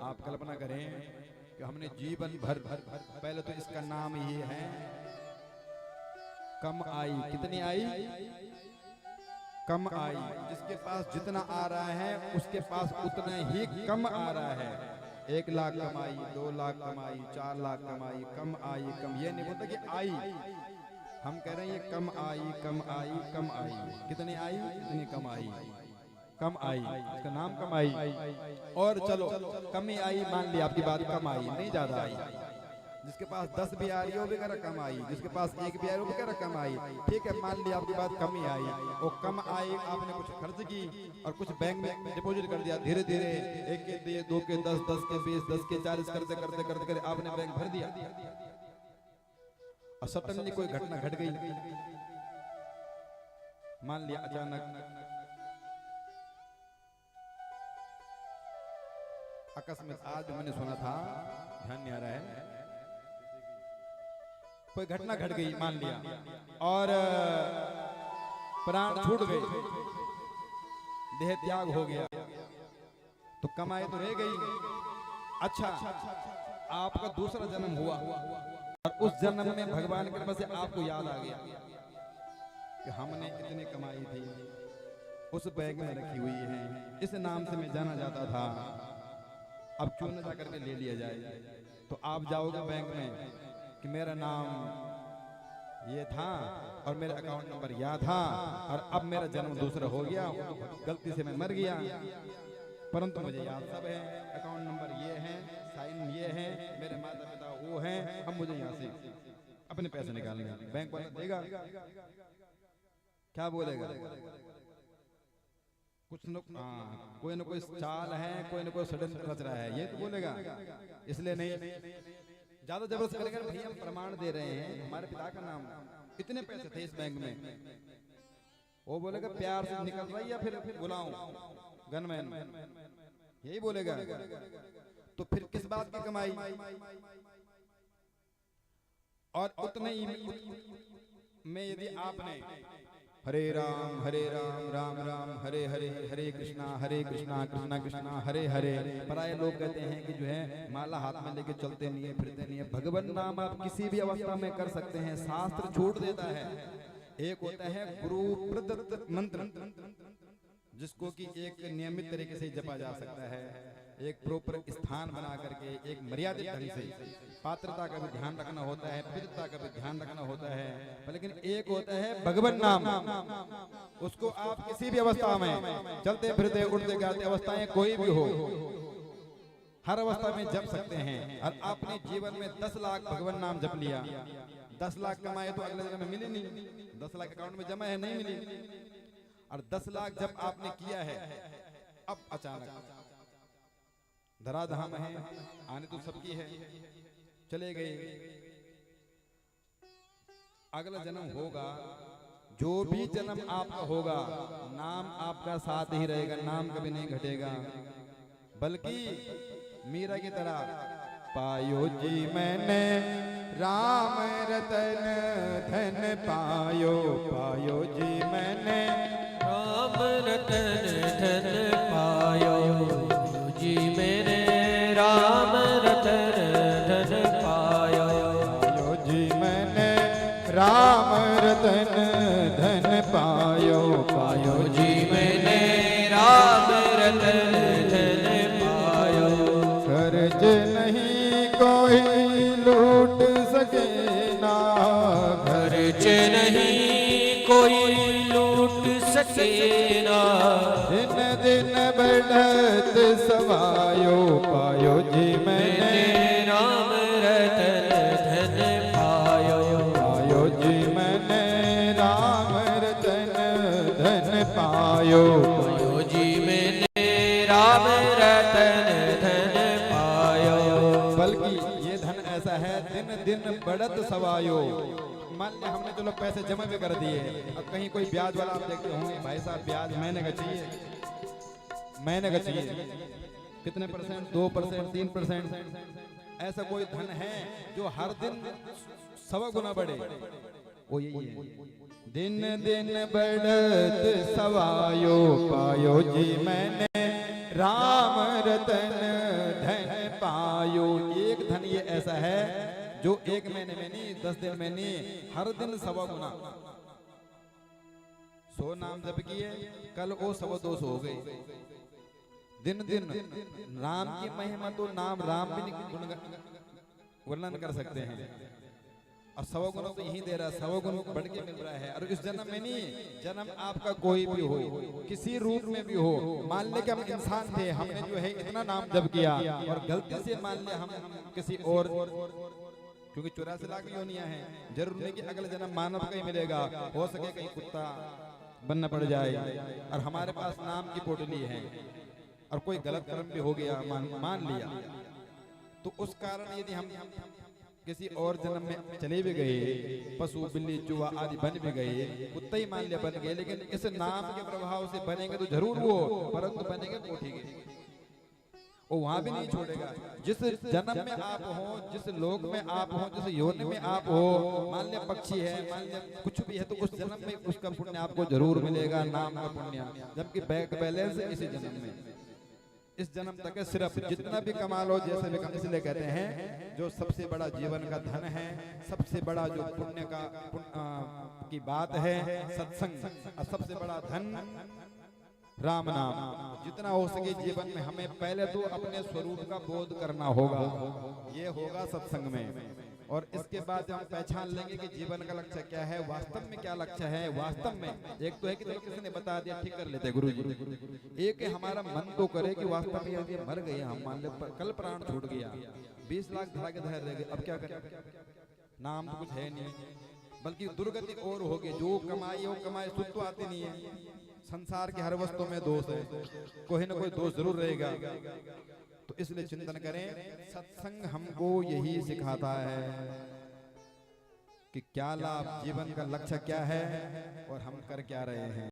आप कल्पना करें कि हमने जीवन भर पहले तो इसका नाम ये है कम आई। कितनी आई? कम आई। जिसके पास जितना आ रहा है उसके पास उतना ही कम आ रहा है। 1 लाख कमाई, 2 लाख कमाई, 4 लाख कमाई, कम आई कम। ये नहीं बोलता कि आई, हम कह रहे हैं ये कम आई कम आई कम आई। कितनी आई? इतनी कम आई, कम आई, इसका नाम कम आई। और चलो कमी आई, मान लिया आपकी बात कम आई, नहीं ज्यादा आई। जिसके पास 10 भी आ रही है वो भी कह रहा कम आई, जिसके पास 1 भी आ रही है वो भी कह रहा कम आई। ठीक है, मान लिया आपकी बात कमी आई। वो कम आई, आपने कुछ खर्च की और कुछ बैंक में डिपॉजिट कर दिया। धीरे धीरे 1 के दिए, 2 के 10, 10 के 20, 10 के 40 करते करते करते करते आपने बैंक भर दिया। और सडनली कोई घटना घट गई, मान लिया अचानक अकस्मात, आज मैंने सुना था, ध्यान नहीं आ रहा है, कोई घटना घट गई मान लिया और प्राण छूट गए, देह त्याग हो गया, तो कमाई तो रह गई। अच्छा, आपका दूसरा जन्म हुआ और उस जन्म में भगवान की कृपा से आपको याद आ गया कि हमने इतनी कमाई थी, उस बैग में रखी हुई है, इस नाम से मैं जाना जाता था, अब क्यों न जा करके ले लिया जाए। तो आप जाओगे बैंक में कि मेरा नाम ये था और मेरा अकाउंट नंबर यह था और अब मेरा जन्म दूसरा हो गया, गलती से मैं मर गया, परंतु मुझे याद सब है, अकाउंट नंबर ये है, साइन ये है, मेरे माता पिता वो हैं, अब मुझे यहाँ से अपने पैसे निकालने। बैंक वाला देगा क्या? बोलेगा कुछ न कोई ना कोई चाल है, कोई ना कोई षड्यंत्र रच रहा है, ये तो बोलेगा। इसलिए नहीं ज्यादा जबरदस्त करेगा, भैया हम प्रमाण दे रहे हैं, हमारे पिता का नाम, इतने पैसे थे इस बैंक में। वो बोलेगा प्यार से निकल रहा है या फिर बुलाऊं गनमैन, यही बोलेगा। तो फिर किस बात की कमाई? और उतने ही में यदि आपने हरे राम राम राम हरे हरे, हरे कृष्णा कृष्णा कृष्णा हरे हरे। पराये लोग कहते हैं कि जो है माला हाथ में लेके चलते नहीं है, फिरते नहीं है। भगवान नाम आप किसी भी अवस्था में कर सकते हैं, शास्त्र छूट देता है। एक होता है गुरु प्रदत्त मंत्र, जिसको कि एक नियमित तरीके से जपा जा सकता है, एक प्रॉपर स्थान बना करके, एक मर्यादित ढंग से। पात्रता का भी ध्यान रखना होता है, पवित्रता का भी ध्यान रखना होता है। लेकिन एक होता है भगवान नाम, उसको आप किसी भी अवस्था में, चलते फिरते उठते गाते अवस्थाएं कोई भी हो, हर अवस्था में जप सकते हैं। और आपने जीवन में 10 लाख भगवान नाम जप लिया, 10 लाख कमाए तो अगले जन्म में मिली नहीं, 10 लाख अकाउंट में जमा है, नहीं मिली। और 10 लाख जब आपने किया है, अब अचानक धराधाम है, आने तो सबकी है, चले गए, अगला जन्म होगा, जो भी जन्म आपका होगा, नाम आपका साथ ही रहेगा, नाम कभी नहीं घटेगा। बल्कि मीरा की तरह पायो जी मैंने राम रतन धन पायो, पायो जी मैंने राम रतन धन पायो जी मेरे, राम रतन धन पायो, पायो जी मैंने राम रतन धन पायो, पायो जी मैंने राम रतन धन पायो। कर्ज नहीं कोई लूट सके ना, खर्च नहीं कोई लूट सके ना, दिन दिन बढ़त सवायो, पायो जी मैंने राम रतन धन पायो, पायो जी मैंने राम रतन धन पायो, पायो जी मैंने राम रतन धन पायो। बल्कि ये धन ऐसा है दिन दिन बढ़त सवायो। मान लिया हमने चलो पैसे जमा भी कर दिए, अब कहीं कोई ब्याज वाला आप देखते होंगे, भाई साहब ब्याज महीने का चाहिए, महीने का चाहिए, कितने परसेंट, 2%, 3%, ऐसा कोई धन है जो हर दिन 100 गुना बढ़े, वो यही है। दिन दिन बढ़त सवायो, पायो जी मैंने राम रतन धन पायो। एक धन ये ऐसा है जो एक महीने में नहीं, 10 दिन में नहीं, हर दिन 100 गुना। 100 नाम जप किए, कल वो 100-200 हो गए। दिन दिन राम की महिमा तो नाम राम भी नहीं वर्णन कर सकते हैं। और 100 गुना तो यही दे रहा है, 100 गुण बढ़ के मिल रहा है। और इस जन्म में नहीं, जन्म आपका कोई भी हो, किसी रूप में भी हो, मान ले कि हम इंसान थे, हमने जो है इतना नाम जप किया और गलती से मान ले हम किसी और, क्योंकि 84 लाख योनियां हैं, जरूर नहीं कि अगले जन्म मानव का ही मिलेगा, हो सके कहीं कुत्ता बनना पड़ जाए। और हमारे पास नाम की पोटली है और कोई गलत कर्म भी हो गया, मान लिया, तो उस कारण यदि हम किसी और जन्म में चले भी गए, पशु बिल्ली चूहा आदि बन भी गए, कुत्ता ही मान लिया बन गए, लेकिन इस नाम के प्रभाव से बनेंगे तो जरूर वो, परंतु बनेंगे कोठी के, वो वहां भी नहीं छोड़ेगा। जिस जन्म में आप हो, जिस लोक में आप हो, जिस योनि में आप हो, मान लिया पक्षी है, मान लिया कुछ भी है, तो उस जन्म में उसका पुण्य आपको जरूर मिलेगा, नाम का पुण्य। जबकि बैंक बैलेंस इसी जन्म में, इस जन्म तक है, सिर्फ जितना भी कमा लो, जैसे भी कम, इसलिए कहते हैं जो सबसे बड़ा जीवन का धन है, सबसे बड़ा जो पुण्य का की बात है सत्संग, और सबसे बड़ा धन राम नाम। जितना हो सके जीवन में हमें पहले तो अपने स्वरूप का बोध करना होगा, ये होगा सत्संग में। और इसके बाद हम पहचान लेंगे कि जीवन का लक्ष्य क्या है, वास्तव में क्या लक्ष्य है। वास्तव में एक तो है कि चलो किसी ने बता दिया, ठीक कर लेते गुरु जी। एक है हमारा मन तो करे कि वास्तव में यदि मर गए हम, मान लो कल प्राण छूट गया, 20 लाख धरा के धर रह गए, अब क्या करें, नाम तो कुछ है नहीं, बल्कि दुर्गति और होगी। जो कमाई वो कमाई, सुख तो आती नहीं है। संसार की हर वस्तु में दोष है, कोई ना कोई दोष जरूर रहेगा। तो इसलिए चिंतन करें, सत्संग हमको यही सिखाता है कि क्या लाभ, जीवन का लक्ष्य क्या है और हम कर क्या रहे हैं।